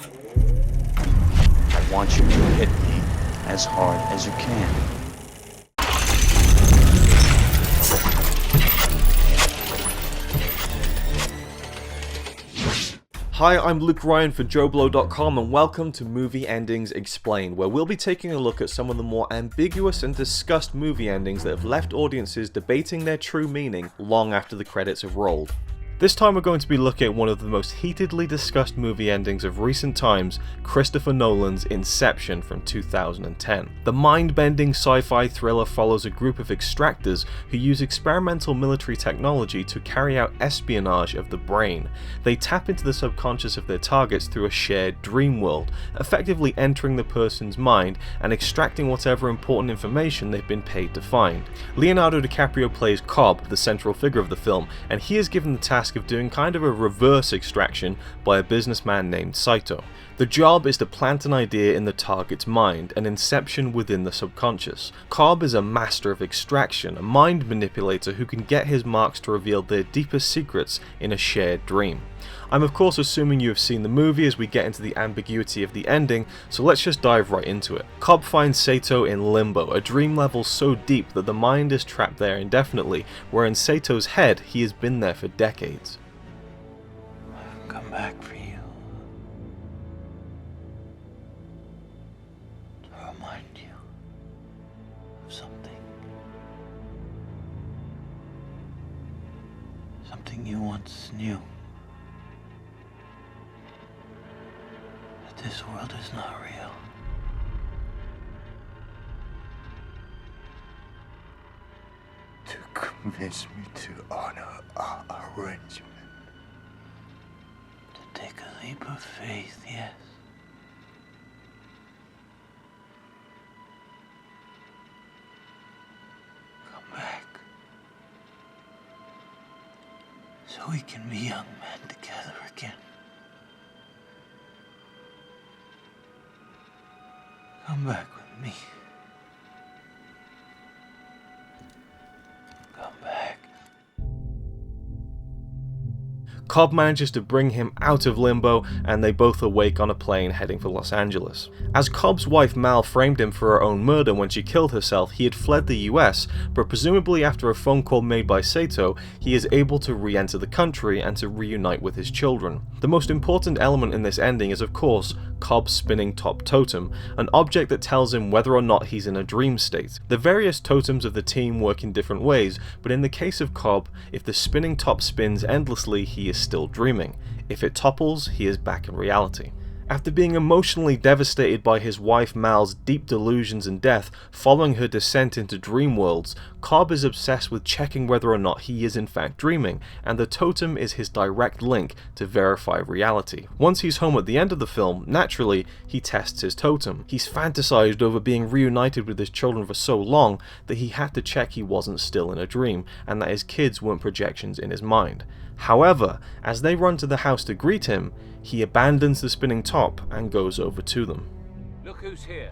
I want you to hit me as hard as you can. Hi, I'm Luke Ryan for JoBlo.com and welcome to Movie Endings Explained, where we'll be taking a look at some of the more ambiguous and discussed movie endings that have left audiences debating their true meaning long after the credits have rolled. This time we're going to be looking at one of the most heatedly discussed movie endings of recent times, Christopher Nolan's Inception from 2010. The mind-bending sci-fi thriller follows a group of extractors who use experimental military technology to carry out espionage of the brain. They tap into the subconscious of their targets through a shared dream world, effectively entering the person's mind and extracting whatever important information they've been paid to find. Leonardo DiCaprio plays Cobb, the central figure of the film, and he is given the task of doing kind of a reverse extraction by a businessman named Saito. The job is to plant an idea in the target's mind, an inception within the subconscious. Cobb is a master of extraction, a mind manipulator who can get his marks to reveal their deepest secrets in a shared dream. I'm of course assuming you have seen the movie as we get into the ambiguity of the ending, so let's just dive right into it. Cobb finds Saito in limbo, a dream level so deep that the mind is trapped there indefinitely, where in Sato's head he has been there for decades. I've come back for you. To remind you of something. Something you once knew. This world is not real. To convince me to honor our arrangement. To take a leap of faith, yes. Come back. So we can be young men together again. Come back with me. Come back. Cobb manages to bring him out of limbo, and they both awake on a plane heading for Los Angeles. As Cobb's wife Mal framed him for her own murder when she killed herself, he had fled the US, but presumably after a phone call made by Saito, he is able to re-enter the country and to reunite with his children. The most important element in this ending is of course Cobb's spinning top totem, an object that tells him whether or not he's in a dream state. The various totems of the team work in different ways, but in the case of Cobb, if the spinning top spins endlessly, he is still dreaming. If it topples, he is back in reality. After being emotionally devastated by his wife Mal's deep delusions and death following her descent into dream worlds, Cobb is obsessed with checking whether or not he is in fact dreaming, and the totem is his direct link to verify reality. Once he's home at the end of the film, naturally, he tests his totem. He's fantasized over being reunited with his children for so long that he had to check he wasn't still in a dream, and that his kids weren't projections in his mind. However, as they run to the house to greet him, he abandons the spinning top and goes over to them. Look who's here.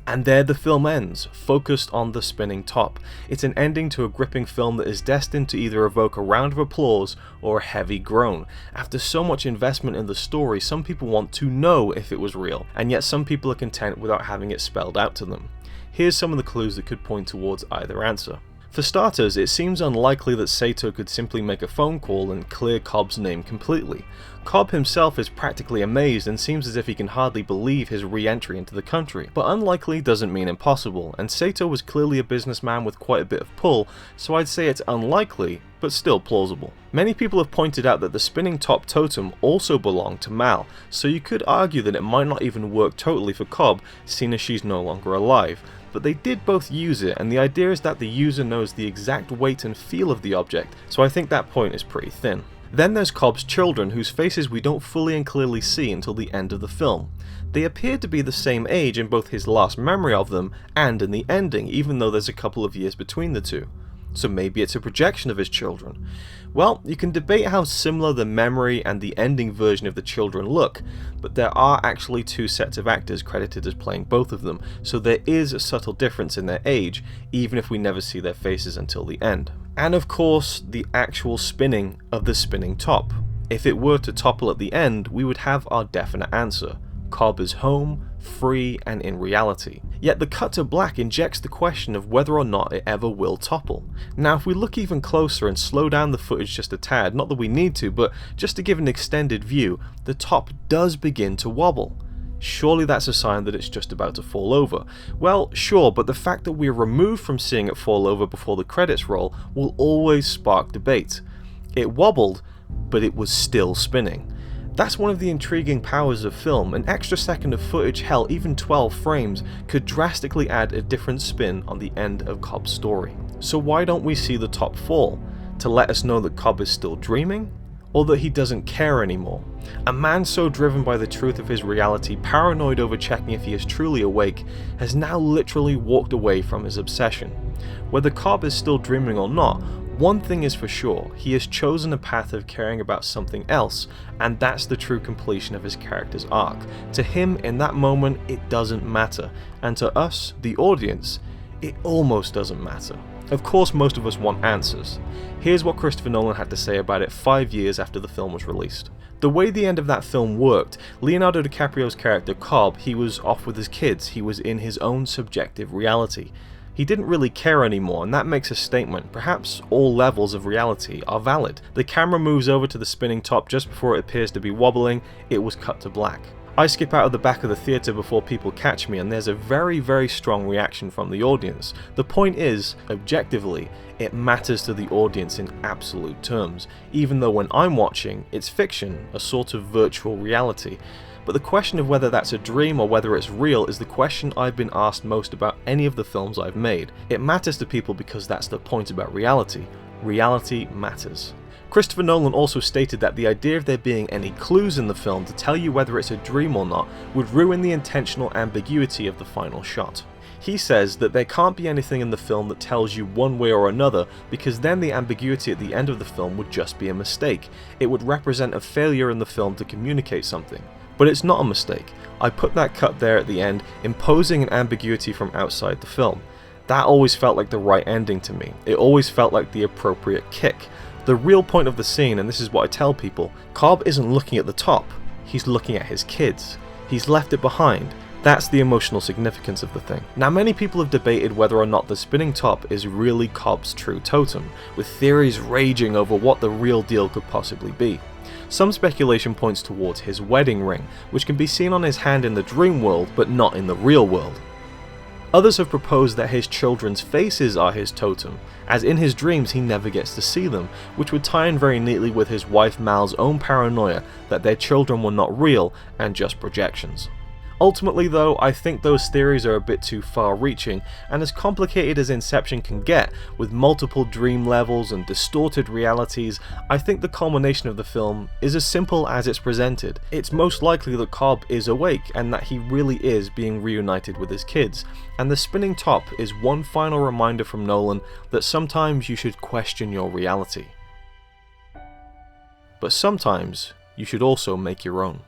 And there the film ends, focused on the spinning top. It's an ending to a gripping film that is destined to either evoke a round of applause or a heavy groan. After so much investment in the story, some people want to know if it was real, and yet some people are content without having it spelled out to them. Here's some of the clues that could point towards either answer. For starters, it seems unlikely that Saito could simply make a phone call and clear Cobb's name completely. Cobb himself is practically amazed and seems as if he can hardly believe his re-entry into the country, but unlikely doesn't mean impossible, and Sato was clearly a businessman with quite a bit of pull, so I'd say it's unlikely, but still plausible. Many people have pointed out that the spinning top totem also belonged to Mal, so you could argue that it might not even work totally for Cobb, seeing as she's no longer alive. But they did both use it, and the idea is that the user knows the exact weight and feel of the object, so I think that point is pretty thin. Then there's Cobb's children, whose faces we don't fully and clearly see until the end of the film. They appear to be the same age in both his last memory of them and in the ending, even though there's a couple of years between the two. So maybe it's a projection of his children. Well, you can debate how similar the memory and the ending version of the children look, but there are actually two sets of actors credited as playing both of them, so there is a subtle difference in their age, even if we never see their faces until the end. And of course, the actual spinning of the spinning top. If it were to topple at the end, we would have our definite answer. Cobb is home, free, and in reality. Yet the cut to black injects the question of whether or not it ever will topple. Now if we look even closer and slow down the footage just a tad, not that we need to, but just to give an extended view, the top does begin to wobble. Surely that's a sign that it's just about to fall over. Well, sure, but the fact that we're removed from seeing it fall over before the credits roll will always spark debate. It wobbled, but it was still spinning. That's one of the intriguing powers of film. An extra second of footage, hell even 12 frames, could drastically add a different spin on the end of Cobb's story. So why don't we see the top fall? To let us know that Cobb is still dreaming? Or that he doesn't care anymore? A man so driven by the truth of his reality, paranoid over checking if he is truly awake, has now literally walked away from his obsession. Whether Cobb is still dreaming or not, one thing is for sure, he has chosen a path of caring about something else, and that's the true completion of his character's arc. To him, in that moment, it doesn't matter, and to us, the audience, it almost doesn't matter. Of course, most of us want answers. Here's what Christopher Nolan had to say about it 5 years after the film was released. The way the end of that film worked, Leonardo DiCaprio's character Cobb, he was off with his kids, he was in his own subjective reality. He didn't really care anymore, and that makes a statement. Perhaps all levels of reality are valid. The camera moves over to the spinning top just before it appears to be wobbling, it was cut to black. I skip out of the back of the theatre before people catch me, and there's a very strong reaction from the audience. The point is, objectively, it matters to the audience in absolute terms, even though when I'm watching, it's fiction, a sort of virtual reality. But the question of whether that's a dream or whether it's real is the question I've been asked most about any of the films I've made. It matters to people because that's the point about reality. Reality matters. Christopher Nolan also stated that the idea of there being any clues in the film to tell you whether it's a dream or not would ruin the intentional ambiguity of the final shot. He says that there can't be anything in the film that tells you one way or another, because then the ambiguity at the end of the film would just be a mistake. It would represent a failure in the film to communicate something. But it's not a mistake. I put that cut there at the end, imposing an ambiguity from outside the film. That always felt like the right ending to me. It always felt like the appropriate kick. The real point of the scene, and this is what I tell people, Cobb isn't looking at the top, he's looking at his kids. He's left it behind. That's the emotional significance of the thing. Now, many people have debated whether or not the spinning top is really Cobb's true totem, with theories raging over what the real deal could possibly be. Some speculation points towards his wedding ring, which can be seen on his hand in the dream world, but not in the real world. Others have proposed that his children's faces are his totem, as in his dreams he never gets to see them, which would tie in very neatly with his wife Mal's own paranoia that their children were not real and just projections. Ultimately though, I think those theories are a bit too far-reaching, and as complicated as Inception can get, with multiple dream levels and distorted realities, I think the culmination of the film is as simple as it's presented. It's most likely that Cobb is awake, and that he really is being reunited with his kids, and the spinning top is one final reminder from Nolan that sometimes you should question your reality. But sometimes you should also make your own.